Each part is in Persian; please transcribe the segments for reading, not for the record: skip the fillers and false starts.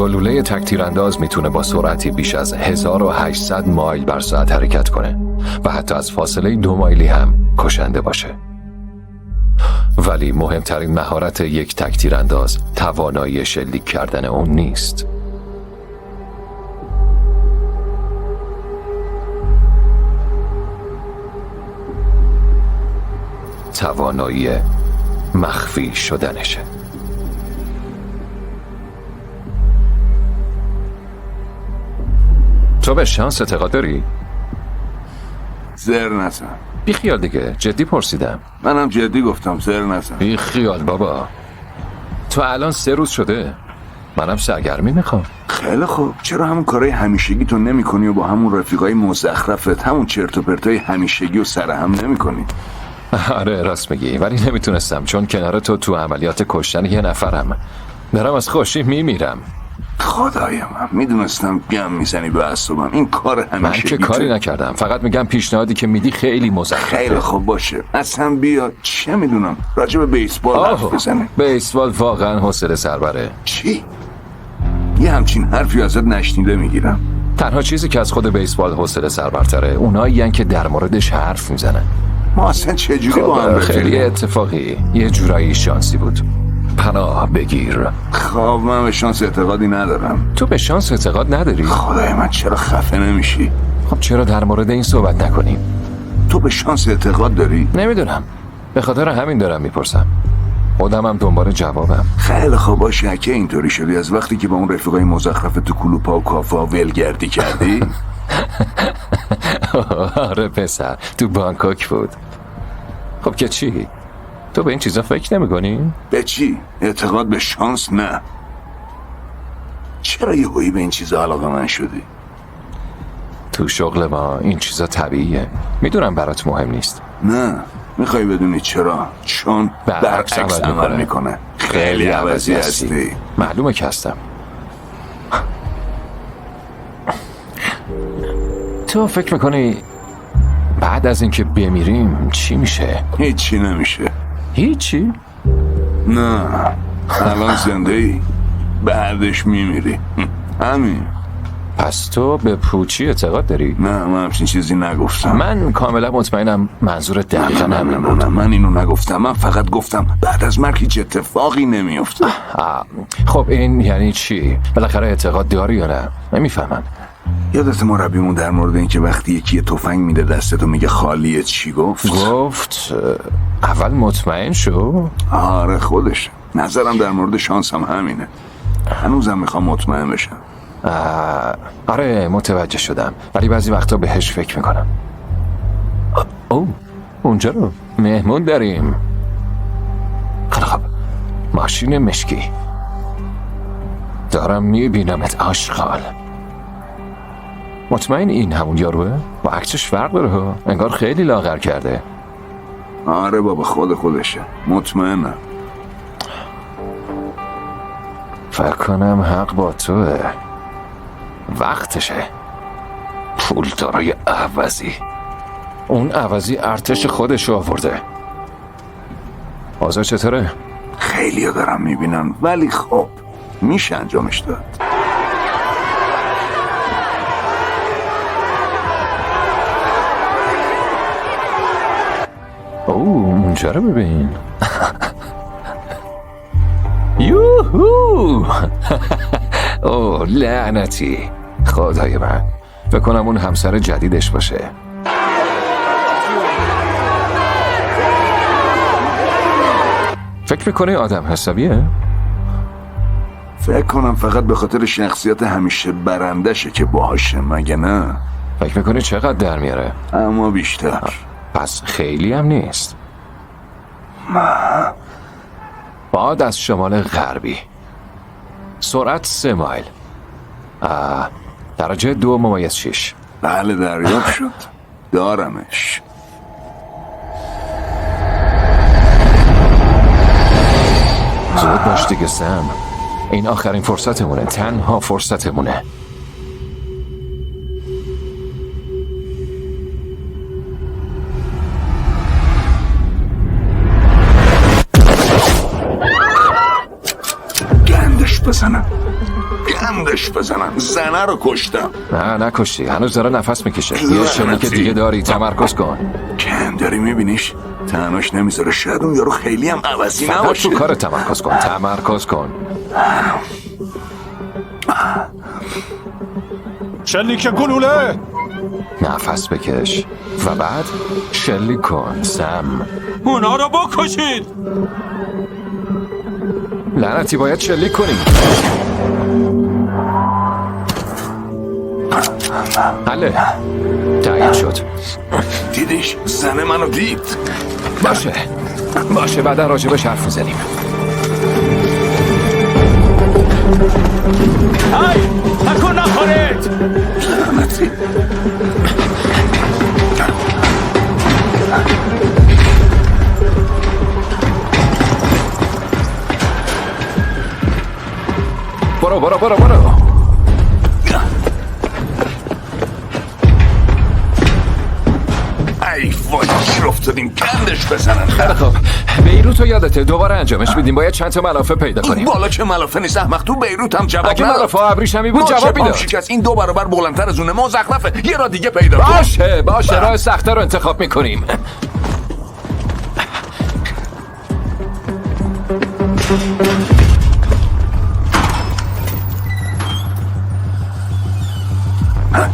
گلوله تک تیرانداز میتونه با سرعتی بیش از 1800 مایل بر ساعت حرکت کنه و حتی از فاصله 2 مایلی هم کشنده باشه. ولی مهمترین مهارت یک تک تیرانداز توانایی شلیک کردن اون نیست. توانایی مخفی شدنشه. تو به شانس اعتقاد داری؟ زر نزن. بی خیال دیگه، جدی پرسیدم. منم جدی گفتم زر نزن. بی خیال بابا. تو الان 3 روز شده. منم سرگرمی میخوام. خیلی خوب، چرا همون کارهای همیشگی تو نمی کنی و با همون رفیقای مزخرفت همون چرت و پرتای همیشگی و سرهم نمی کنی؟ آره راست میگی، ولی نمیتونستم چون کنار تو عملیات کشتن یه نفرم. دارم از خوشی میمیرم. خدای من، میدونستم گم میزنی به اعصابم. این کار همیشگی. من که کاری نکردم، فقط میگم پیشنهادی که میدی خیلی مزخرفه. خیلی خوب باشه، اصلا بیا چه میدونم راجع به بیسبال حرف بزنه. بیسبال واقعا حوصله سربره. چی؟ یه همچین حرفی ازت نشنیده میگیرم. تنها چیزی که از خود بیسبال حوصله سربرتره اونایین که در موردش حرف میزنن. ما اصلا چجوری با هم خیلی اتفاقی، یه جورایی شانسی بود. پناه بگیر. خب من به شانس اعتقادی ندارم. تو به شانس اعتقاد نداری؟ خدای من، چرا خفه نمیشی؟ خب چرا در مورد این صحبت نکنیم؟ تو به شانس اعتقاد داری؟ نمیدونم، به خاطر همین دارم میپرسم. خودم هم دنبال جوابم. خیلی خوب باشه، که اینطوری شدی از وقتی که با اون رفیقای مزخرف تو کلوپا و کافه ولگردی کردی؟ آره پسر، تو بانکوک بود. خب که چی؟ تو به این چیزا فکر نمی کنی؟ به چی؟ اعتقاد به شانس نه. چرا یه هایی به این چیزا علاقه من شدی؟ تو شغل ما این چیزا طبیعیه. میدونم برات مهم نیست. نه، میخوای بدونی چرا؟ چون برعکس عمل میکنه. خیلی عوضی هستی. معلومه که هستم. تو فکر میکنی بعد از اینکه بمیریم چی میشه؟ هیچی نمیشه. هیچی؟ نه، الان زنده ای، بعدش میمیری. همین. پس تو به پوچی اعتقاد داری؟ نه، من همچین چیزی نگفتم. من کاملا مطمئنم منظور دقیقا همین بود. نه، من اینو نگفتم. من فقط گفتم بعد از مرگ هیچ اتفاقی نمیفته. خب این یعنی چی؟ بالاخره اعتقاد داری یا نه؟ نمیفهمم. یادت مربیمون در مورد این که وقتی یکی تفنگ میده دستت و میگه خالیه چی گفت؟ گفت اول مطمئن شو. آره خودش. نظرم در مورد شانس هم همینه. هنوزم میخوام مطمئن بشم. آره متوجه شدم، ولی بعضی وقتا بهش فکر میکنم. اونجا رو مهمون داریم. خب ماشین مشکی. دارم میبینمت آشغال. مطمئن این همون یاروه؟ با عکسش فرق داره ها. انگار خیلی لاغر کرده. آره بابا، خودشه. مطمئنم. فکر کنم حق با توه. وقتشه. پول دارای عوضی. اون عوضی ارتش خودشو آورده. آزا چطوره؟ خیلی دارم میبینم، ولی خب میشه انجامش داد. اونجا رو ببین. یوهو. لعنتی. خدای من، فکر کنم اون همسر جدیدش باشه. فکر میکنه آدم حسابیه؟ فکر کنم فقط به خاطر شخصیت همیشه برندشه که باهاشه، مگه نه؟ فکر میکنه چقدر در میاره؟ اما بیشتر. پس خیلی هم نیست. باد از شمال غربی، سرعت 3 مایل، درجه 2.6. بله دریافت شد. دارمش. زود باش دیگه سم، این آخرین فرصتمونه، تنها فرصتمونه. گندش بزنم. گندش بزنم. زنه رو کشتم. نه نکشتی، هنوز داره نفس میکشه. یه شلیک دیگه داری، تمرکز کن. کندری میبینیش؟ تنهاش نمیذاره. شاید اون یارو خیلی هم عوضی فقط نباشه. تو کار تمرکز کن، تمرکز کن. شلیک گلوله. نفس بکش و بعد شلیک کن. سم اونا رو بکشید. لعنتی باید شلیک کنی. حله تایید شد. دیدیش؟ زنه منو دید. باشه بعدا راجبش حرف میزنیم. های تکون نخورید. لعنتی. برو. ای وای گیر افتادیم. گندش بزنن. خیلی خوب، بیروت رو یادته دوباره انجامش میدیم. باید چند تا ملافه پیدا کنیم. بالا که ملافه نیست احمق. تو بیروت هم جواب اگه نداد. ملافه ابریشمی بود جواب میداد. شکست. این 2 برابر بلندتر از اونه. مزخرفه. یه را دیگه پیدا کن. باشه راه سخت‌تر رو انتخاب میکنیم.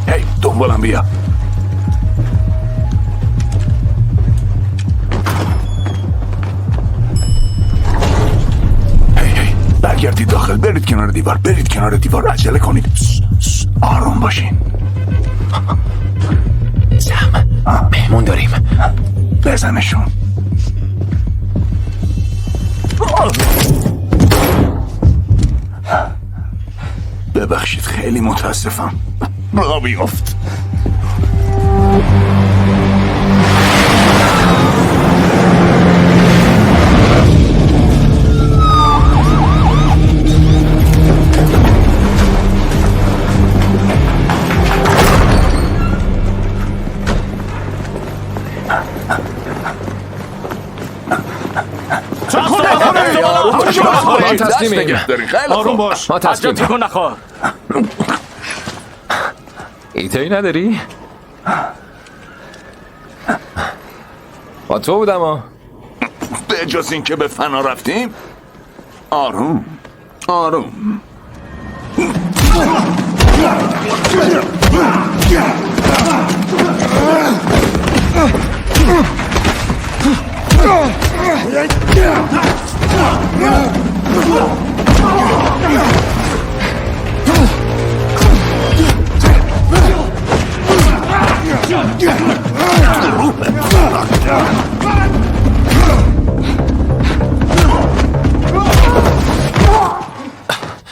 هی دنبالم بیا. هی برگردید داخل. برید کنار دیوار. عجله کنید. آروم باشین. سم مهمون داریم. بزنشون. ببخشید خیلی متاسفم. را بیافت. ما تسلیمیم. آروم باش. ما تسلیمیم. تکون نخور. ایتایی نداری؟ با تو بودم ها. به جز این که به فنا رفتیم. آروم.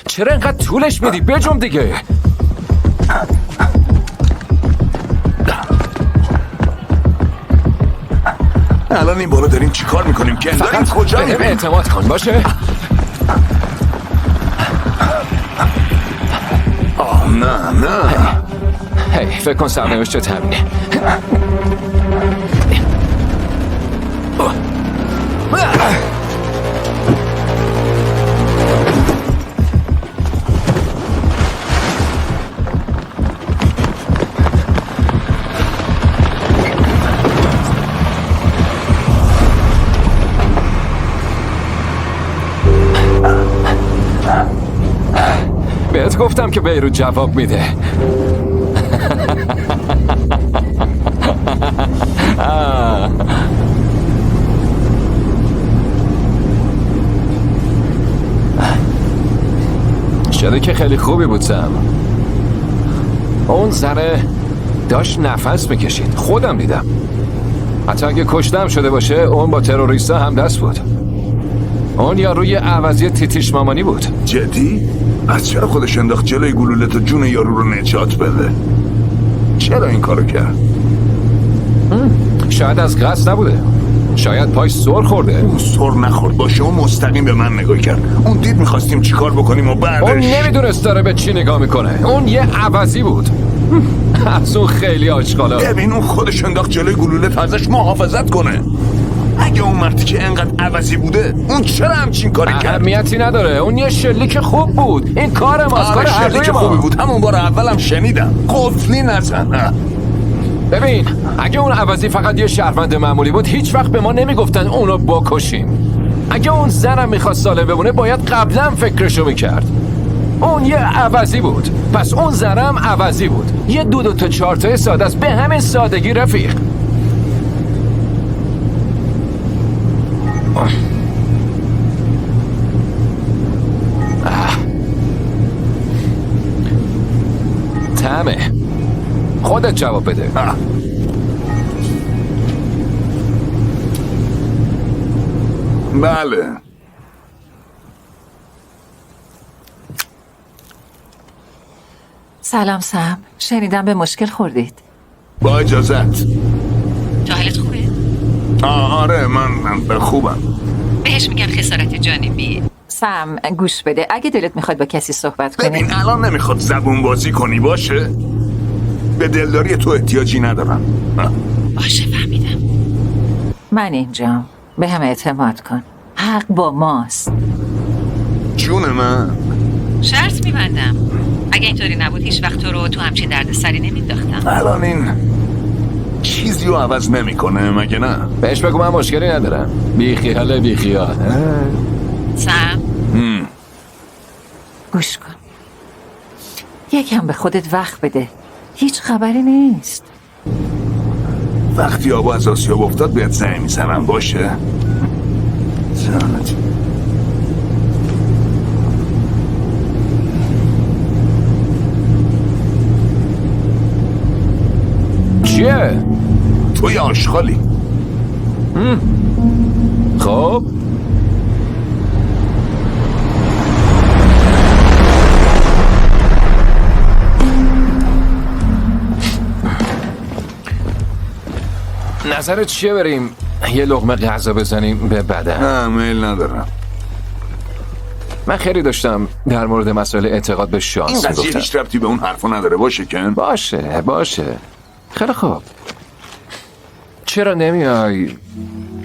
چرا اینقدر طولش میدی؟ بجم دیگه. الان این بالا داریم چی کار میکنیم؟ که داریم کجا بهم میریم؟ اعتماد کن باشه. نه هی فکر کن سرنوشت همینه. بهت گفتم که بیروت جواب میده. شریک خیلی خوبی بود سم. اون ذره داشت نفس میکشید. خودم دیدم. حتی اگه کشتم شده باشه اون با تروریستا هم دست بود. اون یاروی عوضی تیتیش مامانی بود. جدی؟ از چرا خودش انداخت جلوی گلوله تا جون یارو رو نجات بده؟ چرا این کارو کرد؟ شاید از قصد نبوده. شاید پاش سر خورده. اون سر نخورد باشه. اون مستقیم به من نگاه کرد. اون دید میخواستیم چیکار بکنیم و بعدش اون نمیدونست داره به چی نگاه میکنه. اون یه عوضی بود. از اون خیلی آشغالا. ببین اون خودش انداخت جلوی گلوله تا ازش محافظت کنه. اگه اون مردی که انقدر عوضی بوده اون چرا همچین کاری کرد؟ اهمیتی نداره، اون یه شلیک خوب بود. این کار ماست، کار هر دوی شلیک ما. خوبی بود، همون بار اولم شنیدم. قفلی نزن. ببین اگه اون عوضی فقط یه شهروند معمولی بود هیچ وقت به ما نمیگفتن اونو بکشیم. اگه اون زنم میخواست سالم بمونه باید قبلا فکرشو میکرد. اون یه عوضی بود، پس اون زنم عوضی بود. یه دو تا چارتای ساده است، به همین سادگی رفیق. تمه خودت جواب بده. بله. سلام سم، شنیدم به مشکل خوردید. با اجازت. تو حالت خوبه؟ آره من خوبم. بهش میگم خسارت جانبی. سم گوش بده، اگه دلت میخواد با کسی صحبت کنی. ببین الان نمیخواد زبون بازی کنی باشه؟ به دلداری تو احتیاجی ندارم. باشه فهمیدم. من اینجام، به هم اعتماد کن. حق با ماست. جون من. شرط میبندم اگه اینطوری نبود هیچ وقت تو رو تو همچین درد سری نمینداختم. الان این چیزی رو عوض نمیکنه مگه نه؟ بهش بگو من مشکلی ندارم. بیخیال بیخیال. سم گوش کن، یکم به خودت وقت بده. هیچ خبری نیست. وقتی آبا از آسیاب افتاد بهت زنگ میزنم باشه؟ جانت. چیه؟ توی آشغالی. خب نظرت چیه بریم یه لقمه غذا بزنیم به بدن؟ نه میل ندارم. من خیلی داشتم در مورد مسائل اعتقاد به این شانس قضیه میگفتم. هیچ ربطی به اون حرفا نداره باشه کن؟ باشه خیلی خوب. چرا نمیای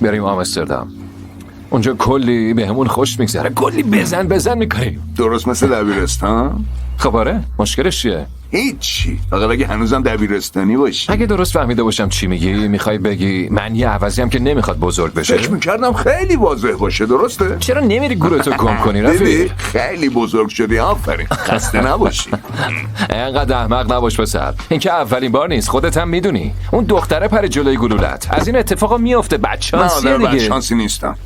بریم آمستردام؟ اونجا کلی به همون خوش میگذره، کلی بزن میکنیم. درست مثل دبیرستان؟ خب آره، مشکلش چیه؟ هیچی، فقط اگه هنوزم دبیرستانی باشی. اگه درست فهمیده باشم چی میگی، میخوای بگی من یه عوضیم که نمیخواد بزرگ بشه؟ فکر میکردم خیلی واضح باشه، درسته؟ چرا نمیری گورتو گم کنی دیدی؟ رفیق؟ خیلی بزرگ شدی، آفرین. خسته نباشی. انقدر احمق نباش پسر. این که اولین بار نیست، خودت هم میدونی. اون دختره پر جلوی گلولت. از این اتفاقا میفته، من بچانسیه آدم دیگه. بدشانسی نیستم.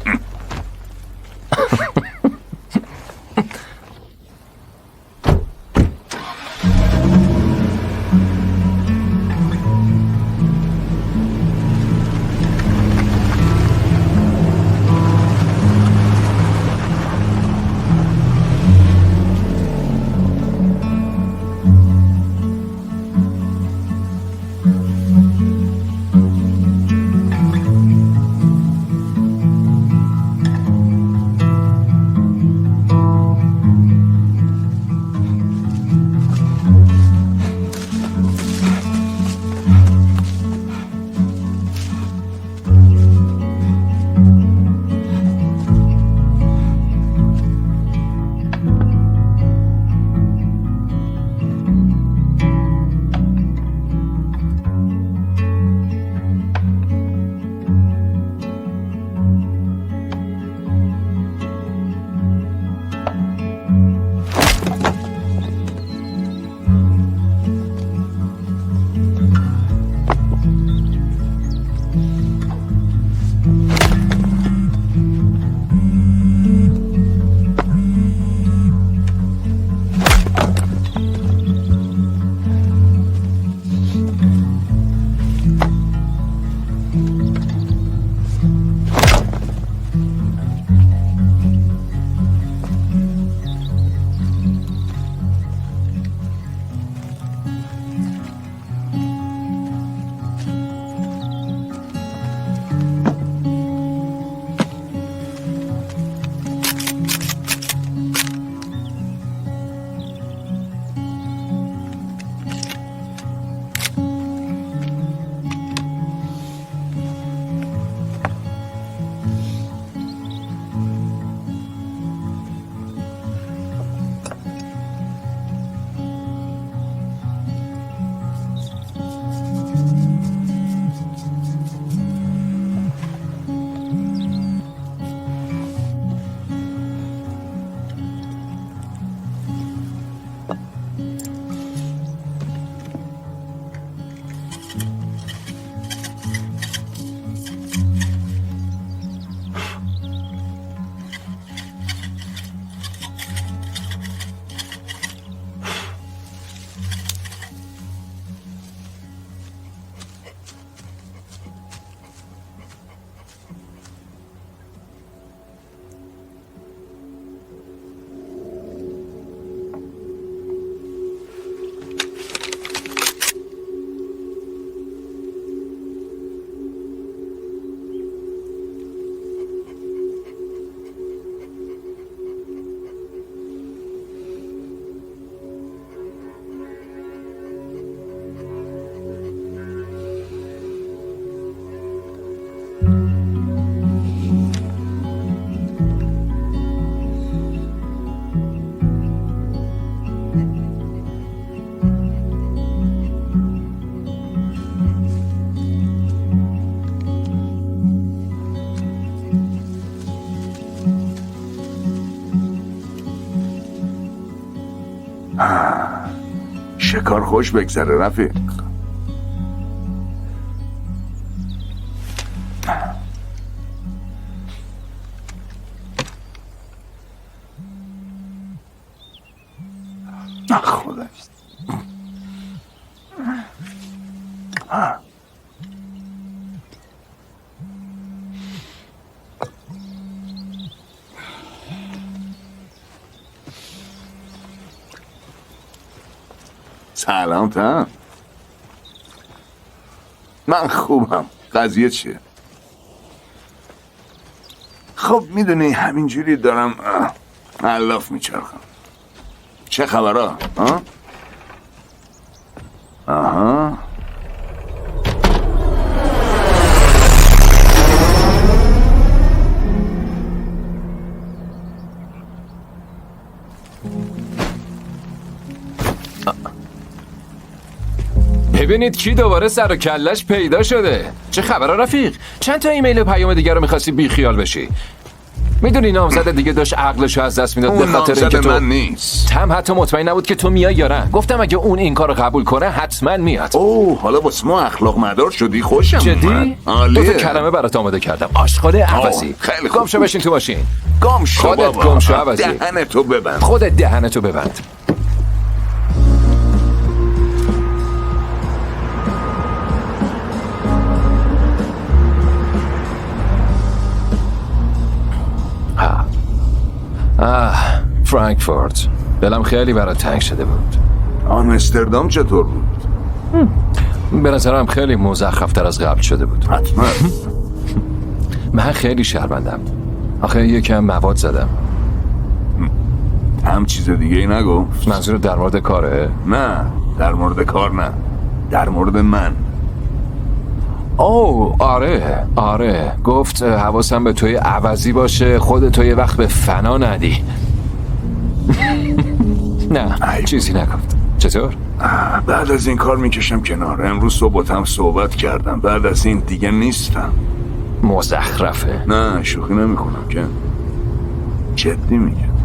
شکار خوش بگذره رفیق. خدا سلام تام. من خوبم. قضیه چیه؟ خب میدونی همینجوری دارم علاف میچرخم. چه خبرها؟ آها ببینید کی دوباره سر و کلش پیدا شده. چه خبره رفیق؟ چند تا ایمیل و پیام دیگه رو میخواستی بی خیال بشی؟ میدونی نامزد دیگه داشت عقلشو از دست میداد به خاطر اینکه تو من نیست. تم حتی مطمئن نبود که تو میای یا نه. گفتم اگه اون این کارو قبول کنه حتما میاد. اوه حالا واسه ما اخلاق مدار شدی. خوشم جدی؟ اومد. عالیه. دو تا کلمه برات آماده کردم. آشغال عوضی. خیلی خوب. گم شو بشین تو ماشین. گم شو خودت بابا. گم شو عوضی. دهنتو ببند. خودت دهنتو ببند. فرانکفورت. دلم خیلی برات تنگ شده بود. آمستردام چطور بود؟ به نظرم خیلی مزخرفتر از قبل شده بود. حتما. من خیلی شرمندم. آخه یکم مواد زدم. هم چیز دیگه ای نگفت؟ منظور در مورد کاره؟ نه در مورد کار نه، در مورد من. اوه آره گفت حواسم به توی عوضی باشه، خود توی وقت به فنا ندی. نه چیزی نگفت. چطور؟ بعد از این کار میکشم کنار. امروز صبح هم صحبت کردم. بعد از این دیگه نیستم. مزخرفه. نه شوخی نمیکنم که، جدی میگم.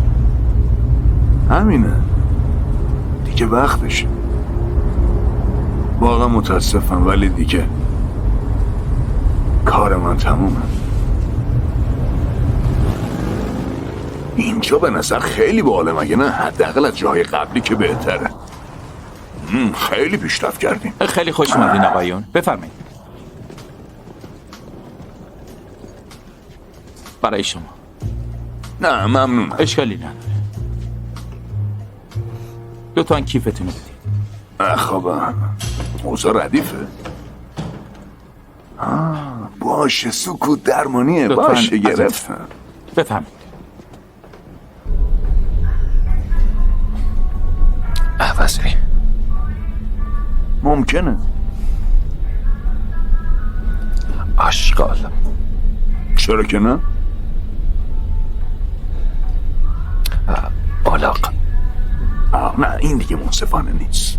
همینه دیگه، وقتشه. واقعا متاسفم ولی دیگه کار من تمومه. اینجا به نظر خیلی باحاله مگه نه؟ حداقل از جای قبلی که بهتره. خیلی پیشرفت کردیم. خیلی خوش اومدین آقایون. بفرمایید. برای شما. نه ممنونم. اشکالی نداره. لطفاً کیفتون رو بدید. خب اوضاع ردیفه. باشه سکوت درمانیه. باشه گرفتم. بفرمایید. عوضی ممکنه. آشغال. چرا که نه؟ اولاق. نه این دیگه منصفانه نیست.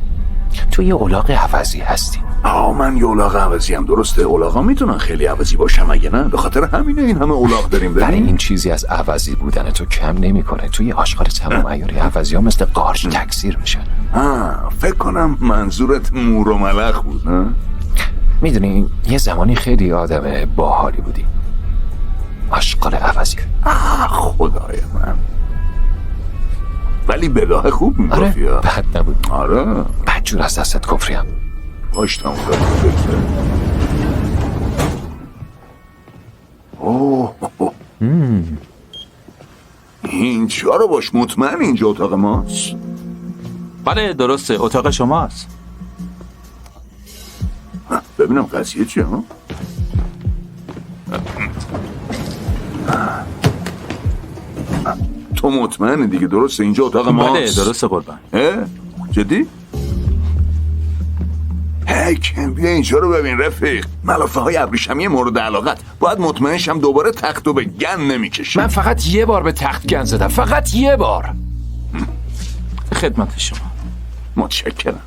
تو یه اولاق عوضی هستی. من یه اولاق عوضی هم. درسته اولاقا میتونن خیلی عوضی باشم اگه نه؟ به خاطر همینه این همه اولاق داریم. برای این چیزی از عوضی بودن تو کم نمیکنه. توی یه آشغال تمام عیاری عوضی ها مثل قارچ تکثیر میشن. فکر کنم منظورت مور و ملخ بود نه؟ میدونی یه زمانی خیلی آدم باحالی بودی. آشغال عوضی. خدای من. ولی بداه خوب میگفتی. آره بد نبود. آره بدجور از دستت کفریم. پاشتم کنم. اینجا رو باش. مطمئن اینجا اتاق ماست؟ بله درسته، اتاق شماست. ببینم قضیه چیه ها؟ تو مطمئنی دیگه درسته اینجا اتاق ماست؟ بله درسته قربان. جدی؟ هک بیا اینجا رو ببین رفیق. ملافه های ابریشمی مورد علاقت. باید مطمئنشم دوباره تختو به گن نمیکشی. من فقط یه بار به تخت گن زدم. فقط یه بار. خدمت شما. متشکرم.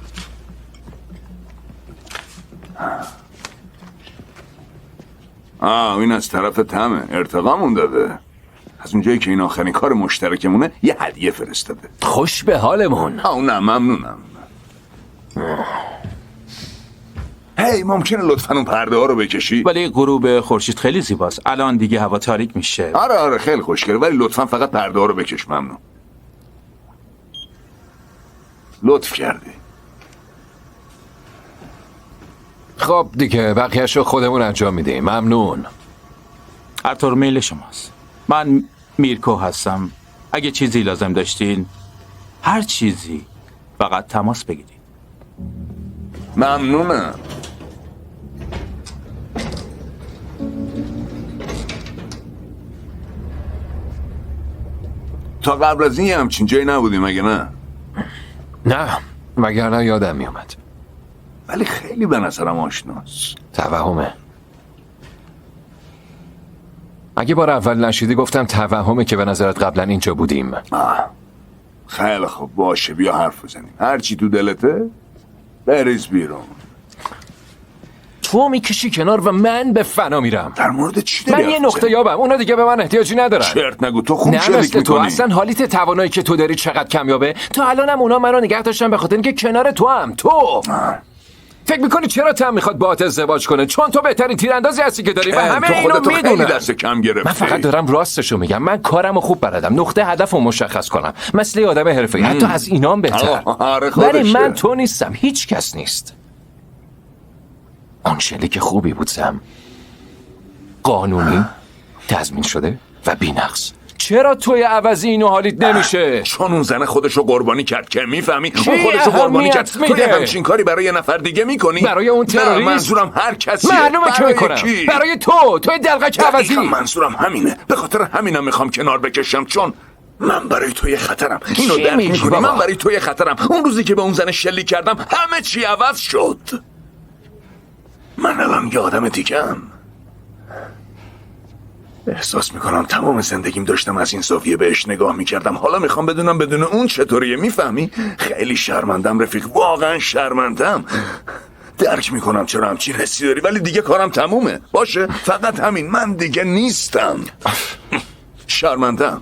این از طرف تمه. ارتقامون داده. از اونجایی که این آخرین کار مشترکمونه یه هدیه فرستاده. خوش به حالمون. نه ممنونم. هی ممکنه لطفاً اون پرده ها رو بکشی؟ ولی غروب خورشید خیلی زیباست. الان دیگه هوا تاریک میشه. آره خیلی خوشگله، ولی لطفاً فقط پرده ها رو بکش. ممنون. لطف کردی. خب دیگه بقیه‌شو خودمون انجام میدیم. ممنون. هر طور میل شماست. من میرکو هستم. اگه چیزی لازم داشتین، هر چیزی، فقط تماس بگیرید. ممنونم. تا قبل از این یه همچین جایی نبودیم مگه نه؟ نه وگرنه یادم میومد. ولی خیلی به نظرم آشناست. توهمه. اگه بار اول نشیدی گفتم توهمه که به نظرت قبلا اینجا بودیم. خیلی خوب باشه، بیا حرف بزنیم. هر چی تو دلته بریز بیرون. تو میکشی کنار و من به فنا میرم. در مورد چی داری من یه حرف نقطه می‌زنی؟ یابم، اونا دیگه به من احتیاجی ندارن. چرت نگو، تو خوب نه شلیک مثل تو میکنی. اصلا حالیت توانایی که تو داری چقدر کمیابه. تا الانم اونا منو نگه داشتن به خاطر اینکه کنار تو هم تو فکر میکنی چرا تم میخواد باهات ازدواج کنه؟ چون تو بهترین تیراندازی هستی که داری و همه تو اینو خودتو خیلی میدونن. دست کم گرفتی. من فقط دارم راستشو میگم. من کارمو خوب بلدم، نقطه هدفو مشخص کنم، مثل یه آدم حرفه‌ای، حتی از اینام بهتر. آره ولی من خودشه. تو نیستم، هیچ کس نیست. اون شلیک خوبی بود سم، قانونی، تضمین شده و بی‌نقص. چرا توی عوضی اینو حالیت نمیشه؟ چون اون زن خودشو قربانی کرد که میفهمی؟ کی اون خودشو قربانی اهمیت کرد. میده؟ تو همچین کاری برای یه نفر دیگه میکنی؟ برای اون نه، تروریست؟ منظورم هر کسی. معلومه که میکنم. برای توی دلقک عوضی. منظورم همینه. به خاطر همینم میخوام کنار بکشم، چون من برای توی خطرم. اینو چی درک میگی میکنی؟ بابا؟ من برای توی خطرم. اون روزی که به اون زن شلیک کردم همه چی عوض شد. من الان یه آدم دیگه‌ام. احساس میکنم تمام زندگیم داشتم از این زاویه بهش نگاه میکردم. حالا میخوام بدونم بدون اون چطوریه. میفهمی؟ خیلی شرمندم رفیق، واقعا شرمندم. درک میکنم چرا همچین حسی داری، ولی دیگه کارم تمومه. باشه فقط همین، من دیگه نیستم. شرمندم.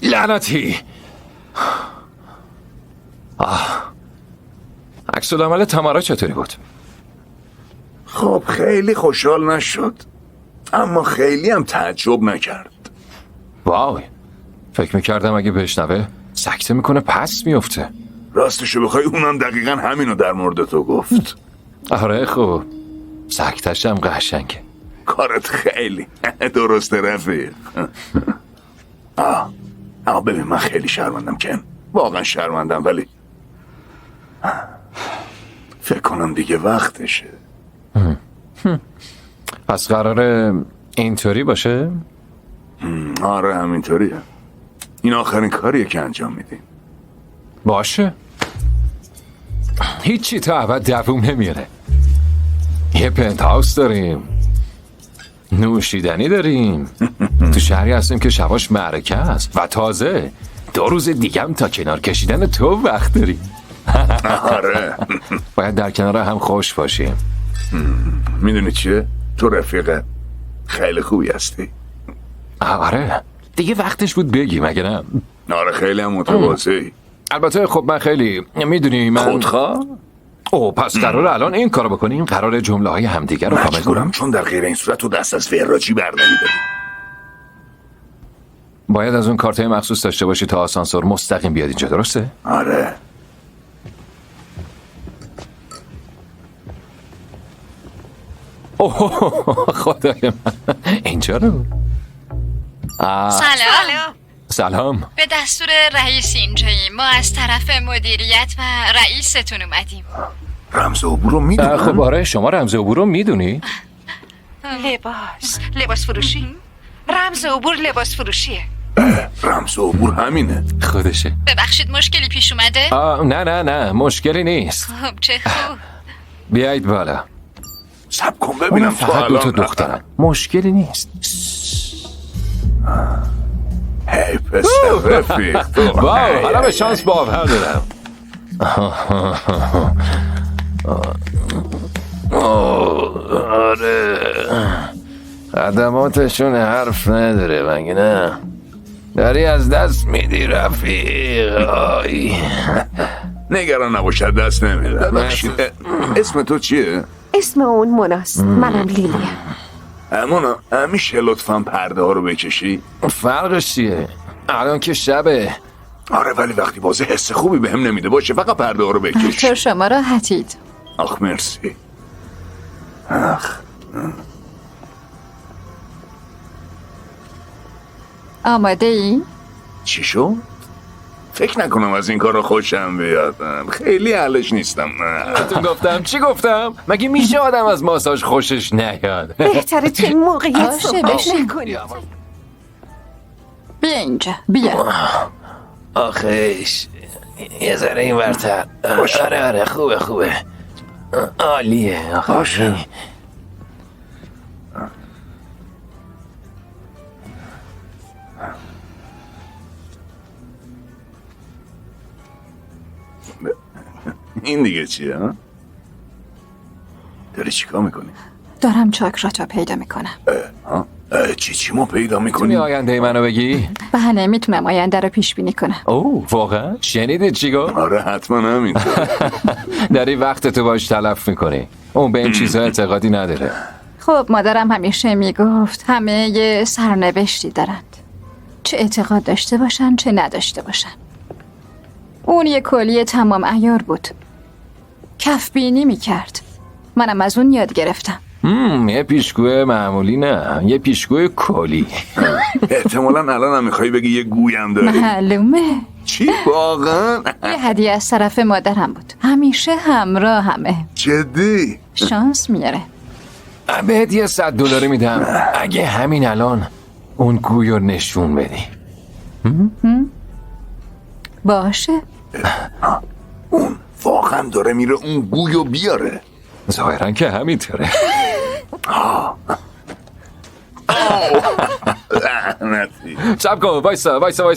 لعنتی. عکس العمل تمارا چطوری بود؟ خب خیلی خوشحال نشد، اما خیلی هم تعجب نکرد. وای، فکر میکردم اگه بشنوه سکته میکنه پس میفته. راستشو بخوای اونم دقیقا همینو در مورد تو گفت. آره خوب، سکتشم قشنگه. کارت خیلی درسته رفیق. اما ببین من خیلی شرمندم کن، واقعا شرمندم، ولی فکر کنم دیگه وقتشه. پس قراره اینطوری باشه؟ آره همینطوریه. این آخرین کاریه که انجام میدیم. باشه، هیچی تا ابد دووم نمیاره. یه پنت هاوس داریم، نوشیدنی داریم، تو شهری هستیم که شباش معرکه است و تازه 2 روز دیگم تا کنار کشیدن تو وقت داریم. آره. باید در کنار هم خوش باشیم. میدونی چیه؟ تو رفیق خیلی خوبی هستی. آره دیگه وقتش بود بگی مگه نه؟ آره خیلی هم متواضعی. البته خب من خیلی میدونی من خودخواه؟ او پس قراره الان این کارو بکنیم؟ قراره جمله های همدیگه رو کامل مجبورم، کنیم؟ چون در غیر این صورت تو دست از وراجی بر نمی‌داری. باید از اون کارتای مخصوص داشته باشی تا آسانسور مستقیم بیاد اینجا، درسته؟ آره. اوه خدای من، اینجا رو سلام. سلام. به دستور رئیس اینجاییم. ما از طرف مدیریت و رئیستون اومدیم. رمز عبور رو میدونم. خب آره، شما رمز عبور رو میدونی؟ لباس فروشی؟ رمز عبور لباس فروشیه. رمز عبور همینه. خودشه. ببخشید مشکلی پیش اومده؟ نه مشکلی نیست. خب چه خوب. بیایید بالا. سب کن اونم ببینم تو فقط 2 تا الان. دخترن، مشکلی نیست. هی پسر رفیق تو. واو، حالا به شانس باور دارم. خدماتشون حرف نداره مگه نه؟ داری از دست میدی رفیق. آی. نگران نباشد دست نمیره. ببخشید، اسم تو چیه؟ اسم اون مناست. منم لیلیم. مونا میشه لطفا پرده ها رو بکشی؟ فرقش چیه؟ الان که شبه. آره ولی وقتی بازه حس خوبی بهم نمیده باشه فقط پرده ها رو بکش. تو شما راحتید. آخ مرسی. آخ. آماده ای؟ چی شد؟ فکر نکنم از این کارا خوشم بیاد. خیلی اهلش نیستم. تو گفتم چی گفتم؟ مگه میشه آدم از ماساژ خوشش نیاد؟ بهتره تو این موقعیت باشه، صحبت بشین. نکنید. بیا اینجا بیا. آخیش یه ذره این ورتر. آره خوبه. عالیه آخیش. این دیگه چیه ها؟ داری چیکار میکنی؟ دارم چاکراتو پیدا میکنم. چی ما پیدا میتونی میکنی؟ آینده منو بگی؟ بله میتونم آینده رو پیش بینی کنم. اوه واقعا؟ شنیدید چی گفت؟ آره حتما همینطور. داری وقت تو باش تلف میکنی. اون به این چیزها اعتقادی نداره. خب مادرم همیشه میگفت همه یه سرنوشتی دارند، چه اعتقاد داشته باشن چه نداشته باشن. اون یه کلیه تمام عیار بود، کف بینی میکرد. منم از اون یاد گرفتم. یه پیشگوی معمولی نه، یه پیشگوی کلی. احتمالا الان هم میخوایی بگی یه گویم داری. معلومه. چی واقعا؟ یه هدیه از طرف مادرم بود، همیشه همراه همه. جدی؟ شانس میاره. بهت یه $100 میدم اگه همین الان اون گوی رو نشون بدی. باشه. اون واقعا داره میره اون گویو بیاره. ظاهرا که همینطوره. لعنتی. صبر کن،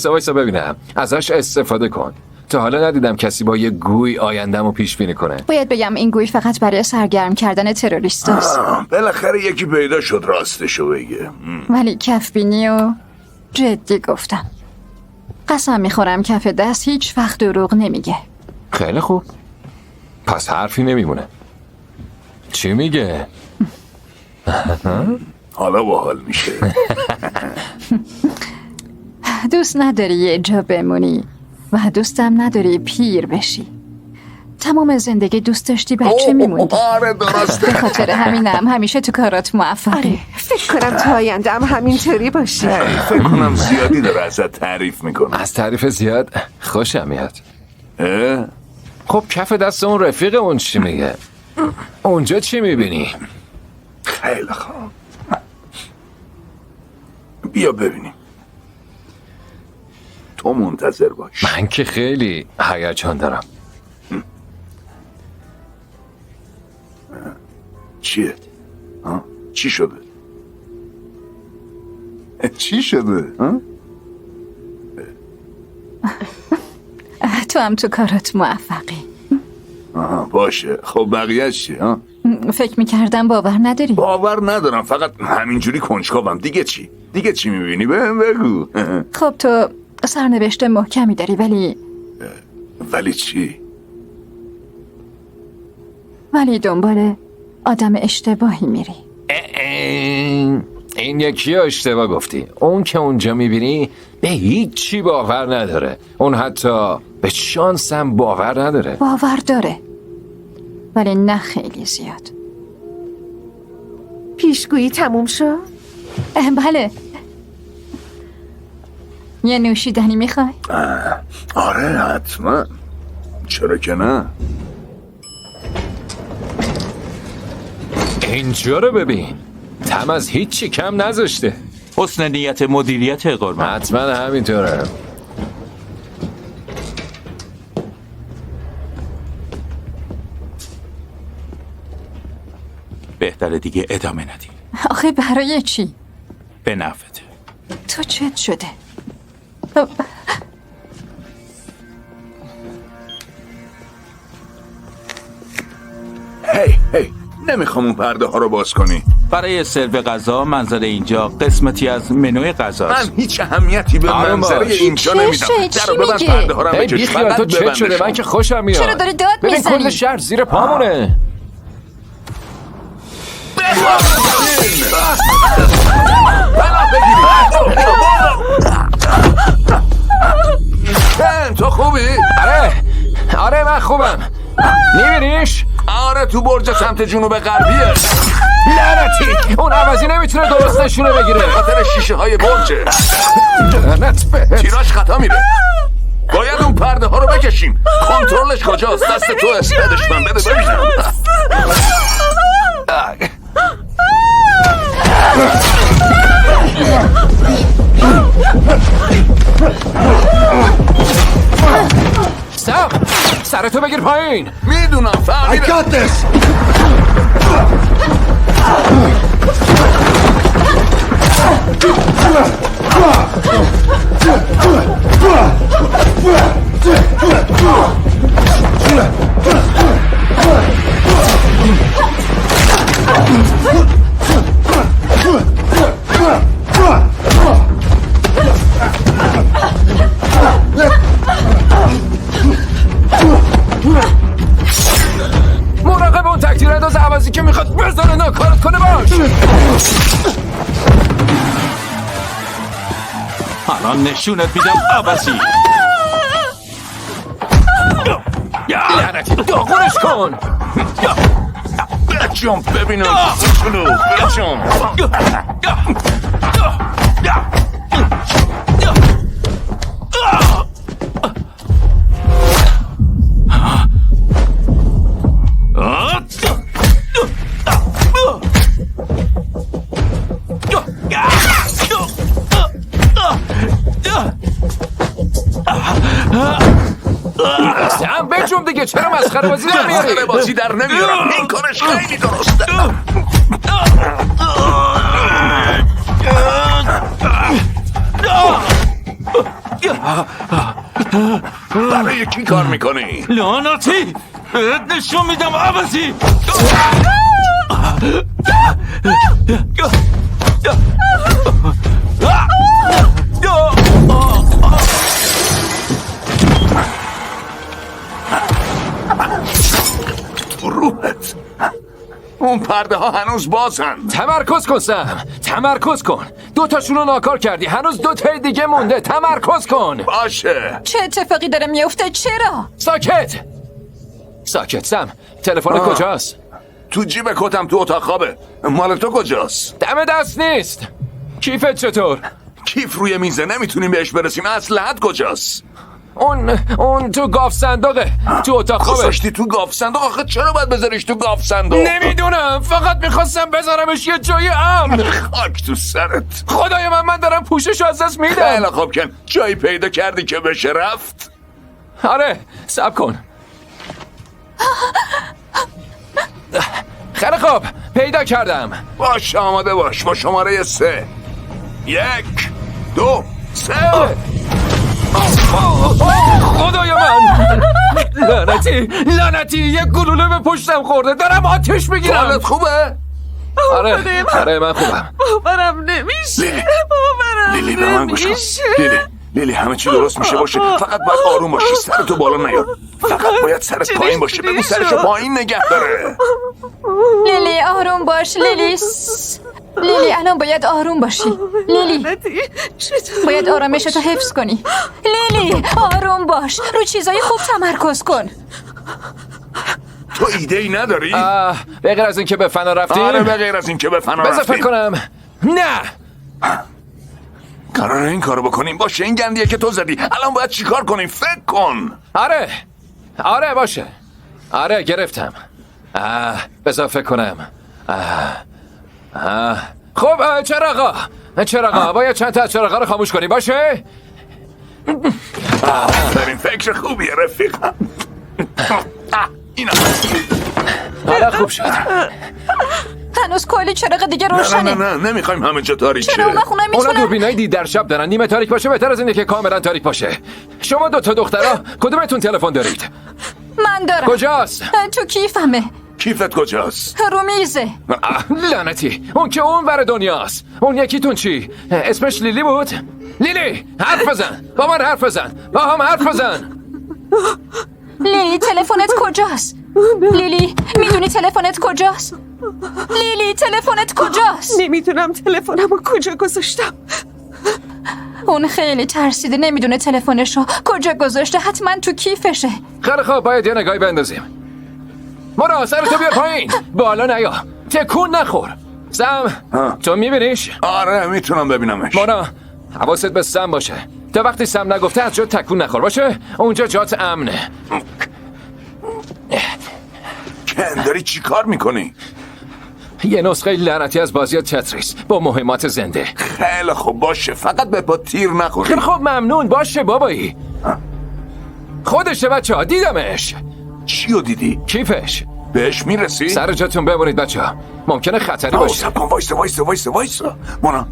وایسا ببینم. ازش استفاده کن. تا حالا ندیدم کسی با یه گوی آینده‌مو پیش بینی کنه. باید بگم این گوی فقط برای سرگرم کردن تروریستاست. بالاخره یکی پیدا شد راستشو بگه. ولی کف بینی و جدی گفتم. قسم میخورم کف دست هیچ وقت دروغ نمیگه. خیلی خوب. پس حرفی نمیمونه. چی میگه؟ حالا باحال میشه. دوست نداری یه جا بمونی و دوستم نداری پیر بشی. تمام زندگی دوست داشتی بچه میموندی. آره درسته. به خاطر همینم همیشه تو کارات موفقی. فکر کنم تا آینده هم همینطوری باشی. فکر کنم زیادی داره ازت تعریف میکنه. از تعریف زیاد خوشم میاد. اه؟ خب کف دست اون رفیق اون چی میگه؟ اونجا چی میبینی؟ خیلی خوب. بیا ببینیم. تو منتظر باش. من که خیلی هیجان دارم. چیه؟ ها؟ چی شده؟ چی شده؟ ها؟ تو هم تو کارات موفقی. آها باشه. خب بقیه چی؟ ها؟ فکر میکردم باور نداری. باور ندارم، فقط همینجوری کنجکاوم. دیگه چی؟ دیگه چی میبینی؟ بهم بگو. خب تو سرنوشت محکمی داری ولی چی؟ ولی دنبال آدم اشتباهی میری. این یکی رو اشتباه گفتی. اون که اونجا میبینی به هیچی باور نداره. اون حتی به شانسم باور نداره. باور داره ولی نه خیلی زیاد. پیشگویی تموم شد؟ بله. یه نوشیدنی میخوای؟ آره حتما. چرا که نه؟ اینجا رو ببین. تم از هیچی کم نذاشته. حسن نیت مدیریت قربان. حتما همینطوره. بهتره دیگه ادامه ندی. آخه برای چی؟ به نفته. تو چت شده؟ هی نمیخوام اون پرده ها رو باز کنی. برای سرو غذا منظر اینجا قسمتی از منوی غذاست. من هیچ اهمیتی به آروم منظره باش. اینجا چشه؟ نمیدم. چی درو ببند، میگه؟ پرده ها رو هم ای بکش. بیخیال تو فقط چت شده ببندشون. من که خوشم میاد. چرا داری داد ببین میزنی؟ کل شهر زیر پامونه. پناه بگیری. بن، تو خوبی؟ آره من خوبم. میبینیش؟ آره تو برج سمت جنوب غربیه. لعنتی اون عوضی نمیتونه درست نشونه بگیره. خاطر شیشه های برجه. لعنت بهت. تیراش خطا میره. باید اون پرده ها رو بکشیم. کنترلش کجاست؟ دست تو بدش من بده ببینم. سم سرتو بگیر پایین. میدونم فهمیدم. مراقب اون تکتیر انداز عوضی که میخواد بزنه ناکارت کنه باش. الان نشونت میدم عباسی. لعنتی داغونش کن. بچم ببینم شنو بچم. سم بجم دیگه چرا مسخره بازی در میاری؟ مسخره بازی در نمیارم. این کارش خیلی درسته. برای کی کار میکنی؟ لعنتی بهت نشون میدم عباسی. روحت. اون پرده ها هنوز بازن. تمرکز کن سم تمرکز کن. دوتاشون رو ناکار کردی هنوز دوتای دیگه مونده. تمرکز کن. باشه. چه اتفاقی داره میفته؟ چرا؟ ساکت ساکت سم تلفن کجاست؟ تو جیب کتم تو اتاق خوابه. مال تو کجاست؟ دم دست نیست. کیفت چطور؟ کیف روی میزه نمیتونیم بهش برسیم. اسلحت کجاست؟ اون تو گاف صندوقه تو اتاق خوابه. گذاشتی تو گاف صندوق. آخه چرا باید بذاریش تو گاف صندوق؟ نمیدونم فقط میخواستم بذارمش یه جای امن. خاک تو سرت. خدای من دارم پوششو از دست میدم. خیلی خوب کن. جایی پیدا کردی که بشه رفت؟ آره صبر کن. خیلی خوب پیدا کردم. باش آماده باش. با شماره 3 1 2 3 خدای من لعنتی یک گلوله به پشتم خورده دارم آتش میگیرم. حالت خوبه؟ آره من خوبم. باورم نمیشه. باورم لیلی به من گوش کن. لیلی همه چی درست میشه باشه. فقط باید آروم باشی. سرتو بالا نیار. فقط باید سرت پایین باشه. بگو سرشو پایین نگه داره. لیلی آروم باش. لیلی الان باید آروم باشی. لیلی باید آرامشتو حفظ کنی. لیلی آروم باش. رو چیزای خوب تمرکز کن. تو ایده ای نداری؟ به غیر از این که به فنا رفتیم. آره به غیر از این که به فنا بذار رفتیم. فکر کنم. نه قراره این کارو بکنیم. باشه این گندیه که تو زدی. الان باید چیکار کنیم؟ فکر کن. آره باشه. آره گرفتم. بذار فکر کنم. خب چراغا باید چند تا از چراغا رو خاموش کنی باشه. این فکر خوبیه رفیقم. اینا حالا خوب شد. هنوز کلی چراغ دیگه روشنه. نه نمیخوایم همه جا تاریک شه. چرا اون خونه اونا میتونن؟ دوربینای دید در شب دارن. نیمه تاریک باشه بهتر از اینه که کاملا تاریک باشه. شما 2 تا دخترا کدومتون تلفن دارید؟ من دارم. کجاست؟ تو کیفمه. کیفت کجاست؟ رو میزه. لعنتی، اون که اون ور دنیاست. اون یکیتون چی؟ اسمش لیلی بود؟ لیلی حرف بزن، با من حرف بزن، با هم حرف بزن. لیلی تلفنت کجاست؟ لیلی میدونی تلفنت کجاست؟ لیلی تلفنت کجاست؟ نمیدونم تلفنمو کجا گذاشتم. اون خیلی ترسیده، نمیدونه تلفنشو کجا گذاشته. حتما تو کیفشه. خیلی خوب، باید یه نگاهی بندازیم. مرا سرتو بیار پایین، بالا نیا، تکون نخور. سم تو میبینیش؟ آره میتونم ببینمش. مرا حواست به سم باشه، تا وقتی سم نگفته از جا تکون نخور، باشه؟ اونجا جات امنه. کن داری چی کار میکنی؟ یه نسخه لعنتی از بازی تتریس با مهمات زنده. خیلی خوب باشه، فقط به پا تیر نخوری. خیلی خوب، ممنون، باشه بابایی. خودشه بچه ها، دیدمش. چیو دیدی؟ کیفش. بهش میرسی؟ سر جاتون بمونید بچه ها، ممکنه خطری باشه. سب کن، وایسا مونا.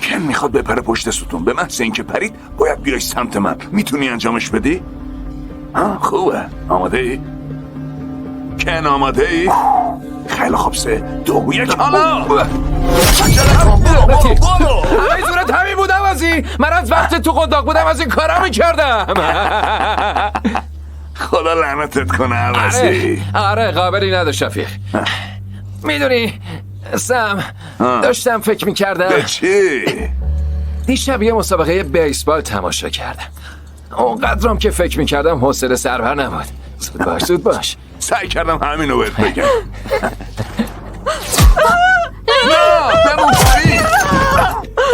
کن میخواد بپره پشت ستون. به محض اینکه پرید باید بیای سمت من. میتونی انجامش بدی؟ خوبه. آماده ای؟ کن آماده ای؟ خیلی خوب، 3 2 1 حالا. همه صورت همین بود عوضی. من از وقت تو قنداق بودم از این کارا میکردم. خدا لعنتت کنه عوضی. آره قابلی نداشت شفیق. میدونی سم، داشتم فکر میکردم به چی؟ دیشب یه مسابقه بیسبال تماشا کردم. اونقدرم که فکر میکردم حوصله سربر نبود. زود باش سعی کردم همینو بهت بگم. نه بمون پایین.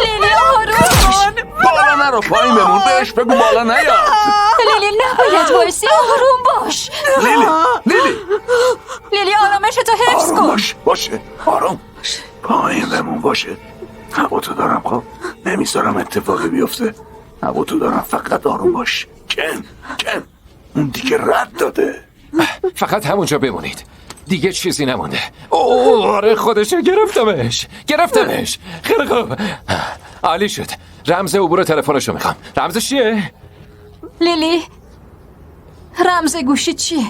لیلی آروم کن. بالا نرو، پایین بمون. بهش بگو بالا نیاد. لیلی نباید وایسی، آروم باش. لیلی آرامشتو حفظ کن. باشه آرام. پایین بمون. باشه، هوا تو دارم. خب نمیذارم اتفاقی بیفته. هوا تو دارم، فقط آروم باش. کن اون دیگه رد داده. فقط همونجا بمونید، دیگه چیزی نمونده. آره خودشه، گرفتمش. خیلی خوب، عالی شد. رمز عبور تلفنشو میخوام. رمزش چیه؟ لیلی رمز گوشی چیه؟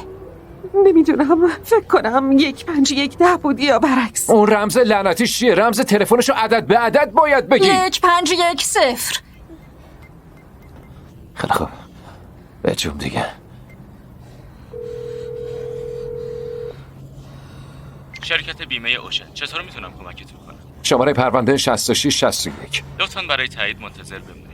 نمیدونم، فکر کنم 1510 بود یا برعکس. اون رمز لعنتیش چیه؟ رمز تلفنشو عدد به عدد باید بگی. 1510. خیلی خوب، به جون دیگه. شرکت بیمه اوشن، چطور میتونم کمکتون کنم؟ شماره پرونده 6661. لطفاً برای تایید منتظر بمونید.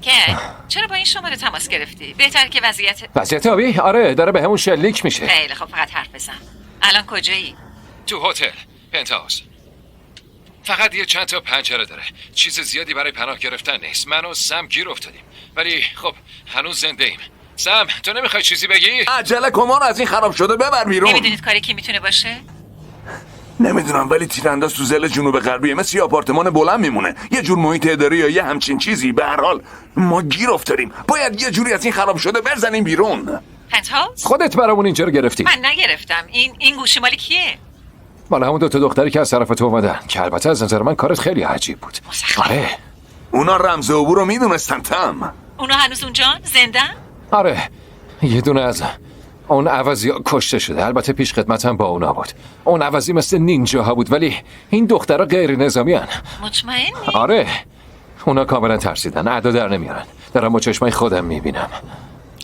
کن چرا با این شماره تماس گرفتی؟ بهتر که وضعیت آبی؟ آره داره به همون شلیک میشه. خیلی خب، فقط حرف بزن. الان کجایی؟ تو هتل پنتهاوس. فقط یه چند تا پنجره داره، چیز زیادی برای پناه گرفتن نیست. من و سم گیر افتادیم، ولی خب هنوز زنده ایم. سم تو نمیخوای چیزی بگی؟ عجله کن، از این خراب شده ببر بیرون. نمیدونید کاری کی میتونه باشه؟ نمیدونم، ولی تیرانداز تو زل جنوب غربیه، مثل یه آپارتمان بلند میمونه، یه جور محیط اداری یا یه همچین چیزی. به هر حال ما گیر افتادیم، باید یه جوری از این خراب شده بزنیم بیرون. پنتهاوس؟ خودت برامون اینجا رو گرفتی. من نگرفتم. این گوشی مال کیه؟ مال همون دو تا دختری که از طرف تو اومدن، که البته از نظر من کارت خیلی عجیب بود. آره اونا رمز عبور رو میدونستن. تم اونا هنوز اونجان؟ زندن؟ آره، یه دونه از اون عوضی کشته شده. البته پیش خدمتم با اونا بود. اون عوضی مثل نینجاها بود، ولی این دخترها غیر نظامی هن. مطمئنی؟ آره اونا کاملا ترسیدن، ادا در نمیارن. دارم با چشمای خودم میبینم.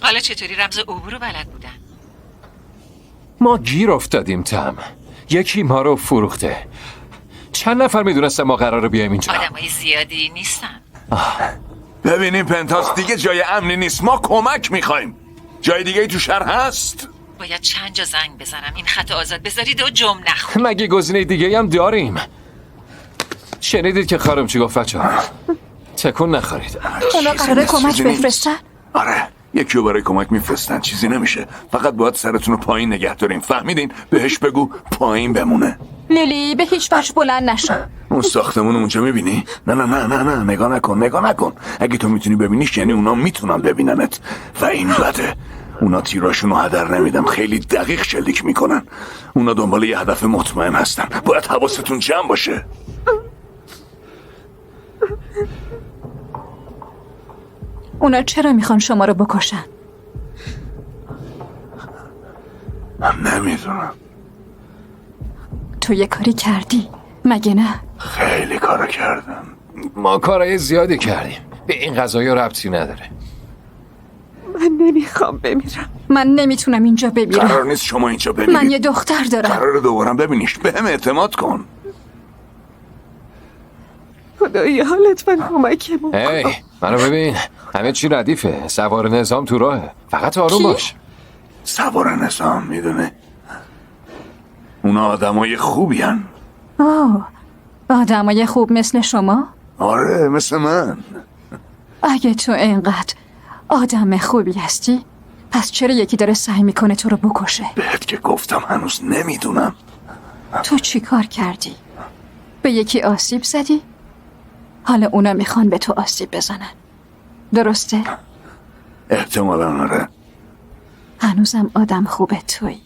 حالا چطوری رمز عبور رو بلد بودن؟ ما گیر افتادیم تم، یکی ما رو فروخته. چند نفر میدونستن ما قراره بیایم اینجا؟ آدمای زیادی نیستن. ببینیم پنتاس، دیگه جای امنی نیست، ما کمک میخوایم. جای دیگه ای تو شهر هست؟ باید چند جا زنگ بزنم این خط آزاد بذارید و جمع نخور. مگه گزینه دیگه هم داریم؟ شنیدید که خانم چی گفت بچه ها؟ تکون نخورید. اونا قراره کمک بفرستن؟ آره یکی رو برای کمک میفرستن، چیزی نمیشه. فقط باید سرتون رو پایین نگه داریم، فهمیدین؟ بهش بگو پایین بمونه. لیلی به هیچ وجه بلند نشو. اون ساختمون اونجا میبینی؟ نه نگاه نکن. اگه تو میتونی ببینیش یعنی اونا میتونن ببیننت و این بده. اونا تیراشون رو هدر نمیدن، خیلی دقیق شلیک میکنن. اونا دنبال یه هدف مطمئن هستن، باید حواستون جمع باشه. اونا چرا میخوان شما رو بکشن؟ نمیدونم. تو یه کاری کردی مگه نه؟ خیلی کار کردم. ما کارهای زیادی کردیم. به این قضايا ربطی نداره. من نمیخوام بمیرم. من نمیتونم اینجا بمیرم. قرار نیست شما اینجا بمیرید. من یه دختر دارم. قراره دوبارم ببینیش. به هم اعتماد کن. خدایا لطفا کمکمون کن. هی منو ببین، همه چی ردیفه. سوار نظام تو راهه. فقط آروم کی؟ باش. سوار نظام میدونه. اونا آدمای خوبی هن. آدمای خوب مثل شما؟ آره مثل من. اگه تو اینقدر آدم خوبی هستی پس چرا یکی داره سعی میکنه تو رو بکشه؟ بهت که گفتم هنوز نمیدونم. تو چی کار کردی؟ به یکی آسیب زدی؟ حالا اونا میخوان به تو آسیب بزنن درسته؟ احتمالا آره. هنوزم آدم خوبه تویی.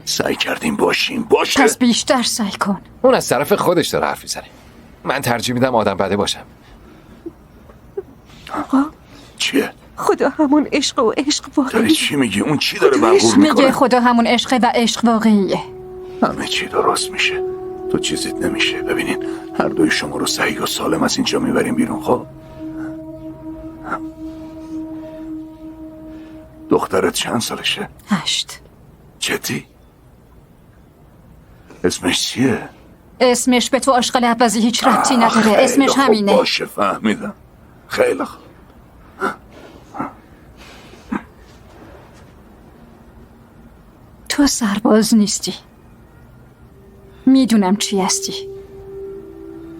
سعی کردیم باشیم. باشه. پس بیشتر سعی کن. اون از طرف خودش داره حرف میزنه. من ترجیح میدم آدم بده باشم. چیه؟ خدا همون عشق و عشق داری واقعی. چی میگی؟ اون چی داره برقور میگه میکنه؟ خدا همون عشقه و عشق واقعیه. همه چی درست میشه. تو چیزیت نمیشه. ببینین هر دوی شما رو صحیح و سالم از اینجا میبریم بیرون. خب دخترت چند سالشه؟ 8. جدی؟ اسمش چیه؟ اسمش به تو آشغال عوضی هیچ ربطی نداره. خیلی اسمش خوب. همینه. باشه فهمیدم. خیلی خوب. تو سرباز نیستی. میدونم چی هستی.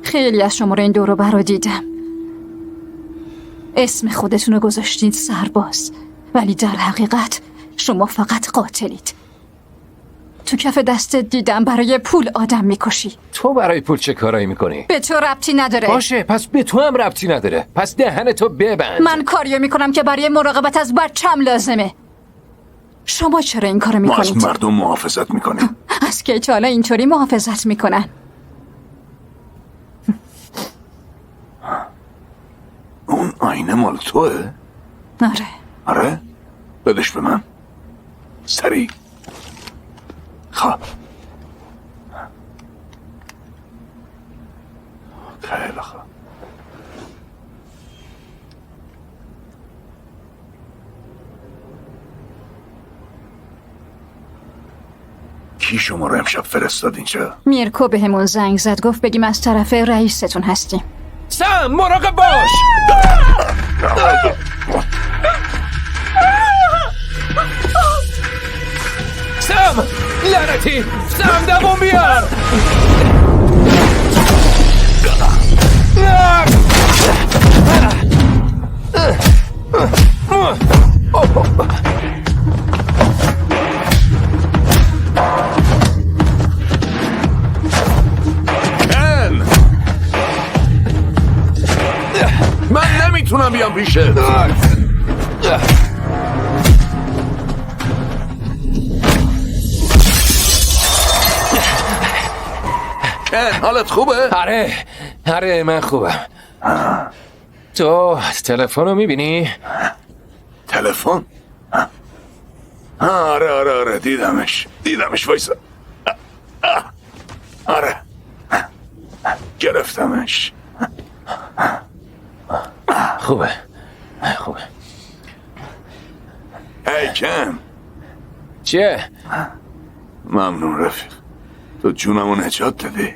خیلی از شما رو این دور و برا دیدم. اسم خودتون رو گذاشتید سرباز، ولی در حقیقت شما فقط قاتلید. تو کف دستت دیدم برای پول آدم میکشی. تو برای پول چه کارایی میکنی؟ به تو ربطی نداره. باشه پس به تو هم ربطی نداره. پس دهن تو ببند. من کاریو میکنم که برای مراقبت از بچم لازمه. شما چرا این کارو ما از میکنید؟ مردم محافظت میکنیم. از کی تا حالا اینطوری محافظت میکنن؟ اون آینه مال توه؟ آره. آره؟ بدش به من. سریع. خواه. خیلی خواه. کی شما رو امشب فرستاد اینجا؟ میرکو به همون زنگ زد، گفت بگیم از طرف رئیستون هستیم. سم مراقب باش. سم لعنتی. سم دوم بیار. من نمیتونم بیام پیشت. کن حالت خوبه؟ آره من خوبم. تو تلفن رو میبینی؟ تلفن؟ آره دیدمش وایسا. آره گرفتمش. خوبه. هی کن. چیه؟ ممنون رفیق. تو جونمو نجات دادی.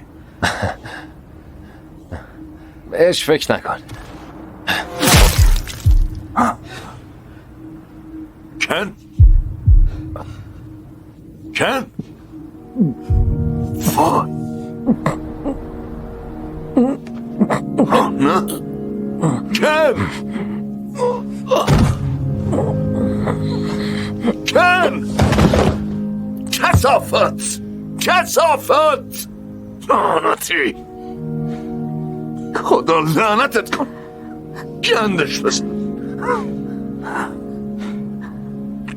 بهش فکر نکن. کن وای. نه کن کثافت لعنتی. خدا لعنتت کن. گندش بزن.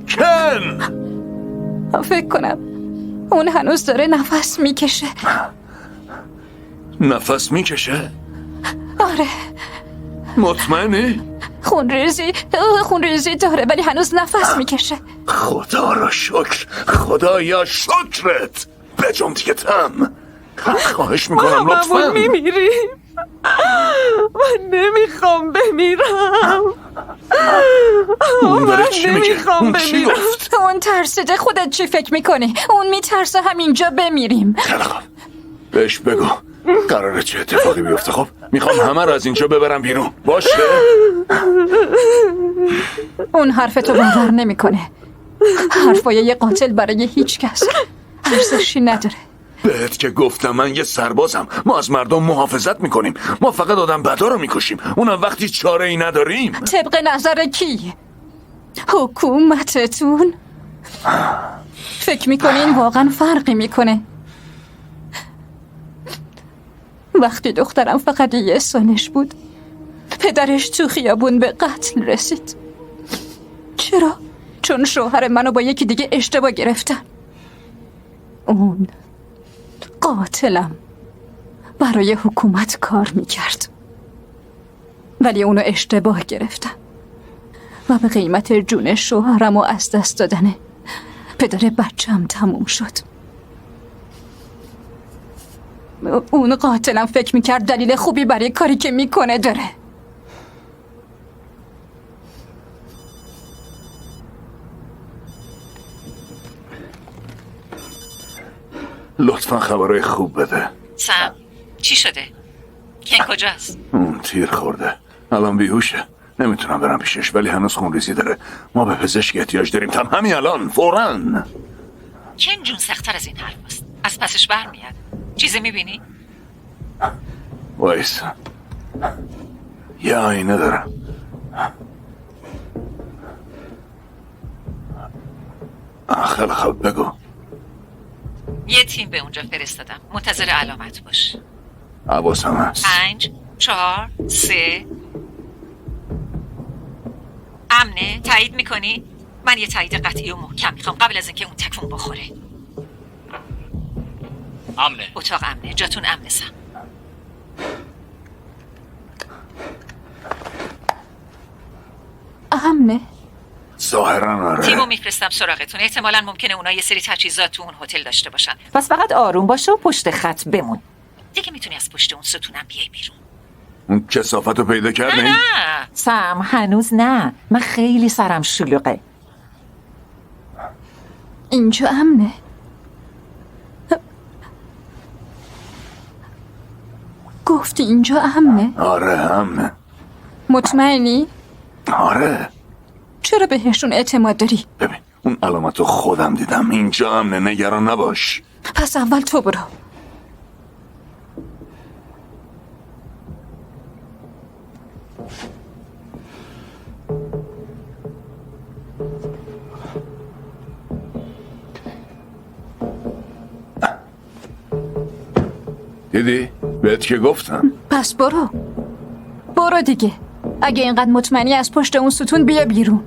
کن فکر کنم اون هنوز داره نفس میکشه. نفس میکشه؟ آره. مطمئنی؟ خونریزی داره ولی هنوز نفس میکشه. خدا را شکر، خدایا شکرت. بجام دیگه تم. خواهش میکنم لطفا. هممون میمیریم. من نمیخوام بمیرم. اون داره چی میگه؟ نمیخوام اون چی بمیرم. گفت؟ اون ترسیده. خودت چی فکر میکنی؟ اون میترسه همینجا بمیریم. بهش بگو قراره چه اتفاقی بیفته. خب میخوام همه رو از اینجا ببرم بیرون. باشه؟ اون حرفتو باور نمیکنه. حرفای یه قاتل برای هیچ کس ارزشی نداره. بهت که گفتم من یه سربازم. ما از مردم محافظت میکنیم. ما فقط آدم بدا رو میکشیم، اونم وقتی چاره ای نداریم. طبق نظر کی؟ حکومتتون؟ فکر میکنین واقعا فرقی میکنه؟ وقتی دخترم فقط 1 سالش بود پدرش تو خیابون به قتل رسید. چرا؟ چون شوهر منو با یکی دیگه اشتباه گرفتن. اون قاتلم برای حکومت کار میکرد ولی اونو اشتباه گرفتن و به قیمت جون شوهرم و از دست دادن پدر بچم تموم شد. اون قاتلم فکر میکرد دلیل خوبی برای کاری که میکنه داره. لطفا خبرهای خوب بده. سم چی شده؟ کن کجاست؟ اون تیر خورده، الان بیهوشه. نمیتونم برم پیشش ولی هنوز خونریزی داره. ما به پزشک احتیاج داریم. همین الان فوراً. کن جون سخت‌تر از این حرف است. از پسش برمیاد. چیزی میبینی؟ وایس یه آینه دارم. خیلی خوب بگو. یه تیم به اونجا فرستادم. منتظر علامت باش. حواسم هست. 5 4 3 امنه؟ تایید میکنی؟ من یه تایید قطعی و محکم میخوام قبل از اینکه اون تکون بخوره. امنه. اتاق امنه. جاتون امنه سم. امنه؟ ظاهرا آره. تیمو میفرستم سراغتون. احتمالاً ممکنه اونا یه سری تجهیزات تو اون هتل داشته باشن. پس فقط آروم باشه و پشت خط بمون. دیگه میتونی از پشت اون ستونم بیای بیرون. اون کثافت رو پیدا کردین؟ نه سم هنوز نه. من خیلی سرم شلوغه. اینجا امنه؟ گفتی اینجا امنه؟ آره امنه. مطمئنی؟ آره چرا بهشون اعتماد داری؟ ببین اون علامت رو خودم دیدم. اینجا امنه، نگران نباش. پس اول تو برو. دیدی؟ بهت که گفتم. پس برو دیگه. اگه اینقدر مطمئنی از پشت اون ستون بیا بیرون.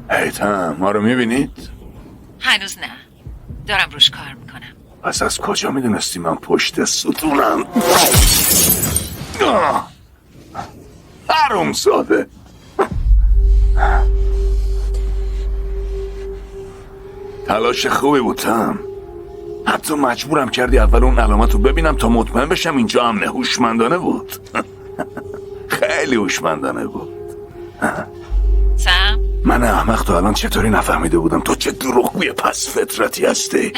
هیتم ما رو میبینید؟ هنوز نه. دارم روش کار میکنم. پس از کجا میدونستی من پشت ستونم؟ حروم زاده. تلاش خوبی بود تم. حتی مجبورم کردی اول اون علامت رو ببینم تا مطمئن بشم اینجا امنه. هوشمندانه بود. خیلی هوشمندانه بود. سم من احمق تا الان چطوری نفهمیده بودم تو چه دروغگوی پس فطرتی هستی.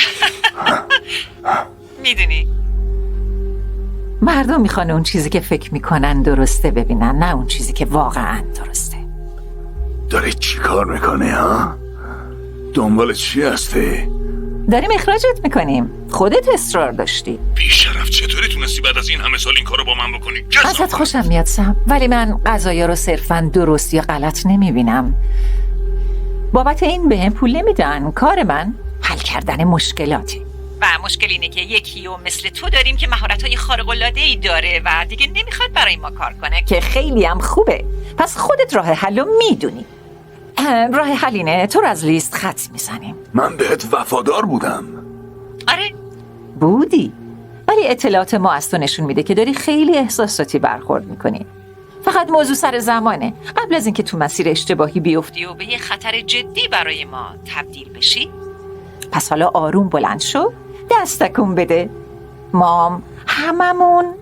میدونی مردم میخوان اون چیزی که فکر میکنن درسته ببینن، نه اون چیزی که واقعا درسته. داری چی کار میکنی ها؟ دنبال چی هستی؟ داریم اخراجت میکنیم. خودت اصرار داشتی. بیشرف چطوری تونستی بعد از این همه سال این کارو با من بکنی؟ ازت خوشم میاد سم، ولی من قضایا رو صرفاً درست یا غلط نمیبینم. بابت این بهم پول نمیدن. کار من حل کردن مشکلاتی. و مشکل اینه که یکی و مثل تو داریم که مهارت‌های خارق‌العاده‌ای داره و دیگه نمیخواد برای ما کار کنه. که خیلی هم خوبه. پس خودت راه حل رو میدونی. راه حل اینه تو رو از لیست خط میزنیم. من بهت وفادار بودم. آره بودی، ولی ولی اطلاعات ما از تو نشون میده که داری خیلی احساساتی برخورد میکنی. فقط موضوع سر زمانه. قبل از اینکه تو مسیر اشتباهی بیفتی و به یه خطر جدی برای ما تبدیل بشی. پس حالا آروم بلند شو، دستکون بده. مام هممون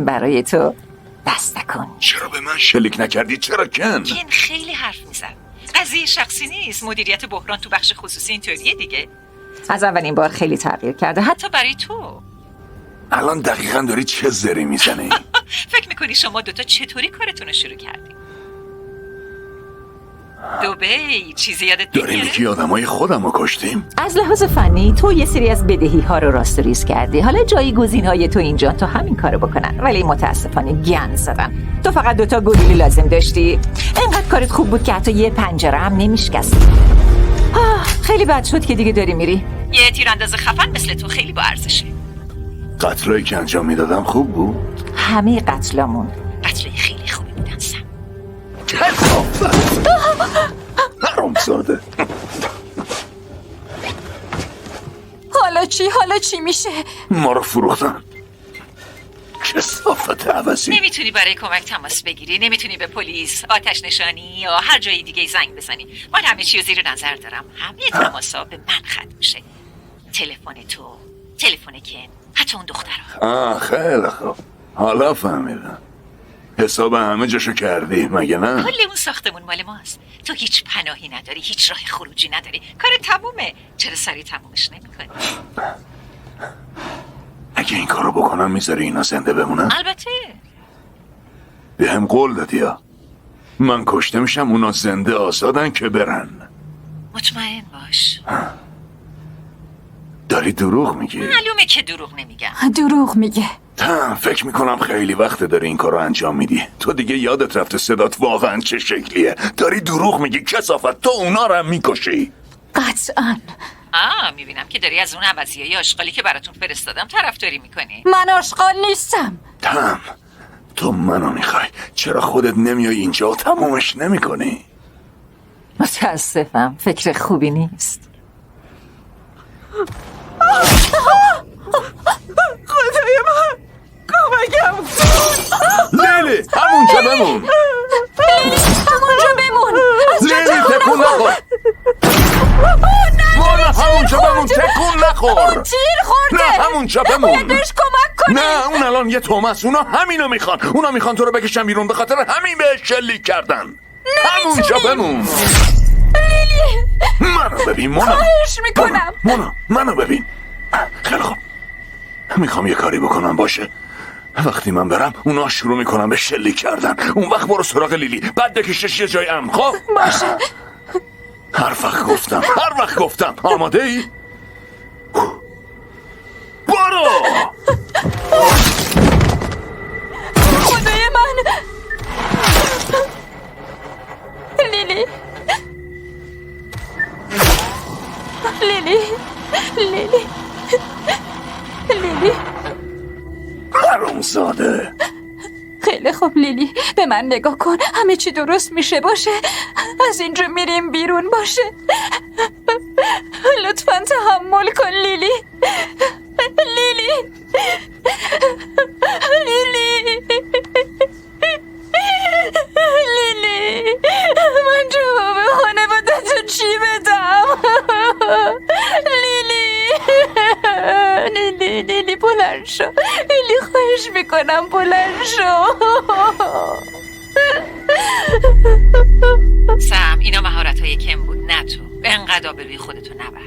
برای تو دستکون. چرا به من شلیک نکردی؟ چرا کن؟ کن خیلی حرف میزن. قضیه شخصی نیست. مدیریت بحران تو بخش خصوصی اینطوریه دیگه. از اولین بار خیلی تغییر کرده، حتی حتی برای تو. الان دقیقا داری چه زری میزنی؟ فکر میکنی شما دوتا چطوری کارتون رو شروع کردی؟ دبی چیزی یادت داری نمیاد؟ میگی آدمای خودم رو کشتیم؟ از لحاظ فنی تو یه سری از بدهی ها رو راست و ریز کردی. حالا جایگزین های تو اینجا تا همین کارو بکنن، ولی متاسفانه گند زدن. تو فقط 2 تا گلوله لازم داشتی. اینقدر کارت خوب بود که حتی یه پنجره هم نمیشکستی. خیلی بد شد که دیگه داری میری. یه تیرانداز خفن مثل تو خیلی با ارزشه. قتلایی که انجام میدادم خوب بود؟ همه قتلامون قتلای خیلی خوبی بودن سم. کثافت! حرامزاده. حالا چی میشه؟ ما رو فروختن. کثافت عوضی. نمیتونی برای کمک تماس بگیری، نمیتونی به پلیس، آتش نشانی یا هر جای دیگه زنگ بزنی. من همه چی رو زیر نظر دارم. همه تماسا به من ختم میشه. تلفن تو، تلفن کن، حتی اون دخترها. خیلی خوب. حالا فهمیدم. حساب همه جاشو کردی مگه نه؟ کل اون ساختمون مال ماست. تو هیچ پناهی نداری، هیچ راه خروجی نداری. کار تمومه. چرا سریع تمومش نمی‌کنی؟ اگه این کارو بکنم میذاری اینا زنده بمونن؟ البته. به هم قول دادی ها. من کشته میشم اونا زنده آزادن که برن. مطمئن باش. داری دروغ میگی؟ معلومه که دروغ نمیگم. دروغ میگه. فکر میکنم خیلی وقت داری این کارو انجام میدی. تو دیگه یادت رفته صدات واقعا چه شکلیه. داری دروغ میگی کثافت. تو اونا رو هم میکشی. قطعاً. میبینم که داری از اون عوضیای آشغالی که براتون فرستادم طرفداری میکنی. من آشغال نیستم. تو منو میخوای. چرا خودت نمیای اینجا و تمومش نمیکنی؟ متاسفم، فکر خوبی نیست. خدای من کمکم کن. لیلی همونجا بمون. لیلی تکون نخور. همونجا بمون. تکون نخور. تیر خورده. نه همونجا بمون. بهش کمک کنی. نه اون الان یه تومس. اونا همینو میخوان. اونا میخوان تو رو بکشن بیرون. به خاطر همین بهش شلیک کردن. همونجا بمون. منو ببین مونا. خواهش میکنم. مونا منو ببین. خیلی خوب. میخوام یه کاری بکنم باشه. وقتی من برم اونا شروع میکنن به شلیک کردن. اون وقت برو سراغ لیلی. بعد بکشش یه جای امن. خب باشه. هر وقت گفتم آماده ای؟ برو. خدای من. لیلی. حرامزاده. خیلی خوب لیلی، به من نگاه کن. همه چی درست میشه باشه. از اینجا میریم بیرون باشه. لطفاً تحمل کن لیلی. من جواب خانواده‌تو چی بدم؟ لیلی بلند شو. لیلی خواهش میکنم بلند شو. سم اینا مهارت‌های کم بود، نه تو. انقدر آبروی خودتو نبر.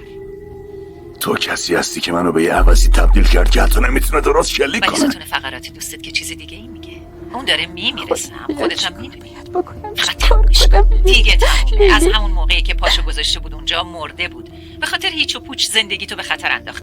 تو کسی هستی که منو به یه عوضی تبدیل کرد که حتی نمیتونه درست شلیک ولی کنه. ستون فقراتی دوستت که چیز دیگه ای میگه. اون داره میمیرسم. خودت هم میدونی. بکنم فقط تمومش کن. دیگه تمومه. از همون موقعی که پاشو گذاشته بود اونجا مرده بود. به خاطر هیچ و پوچ زندگی تو به خطر انداخت.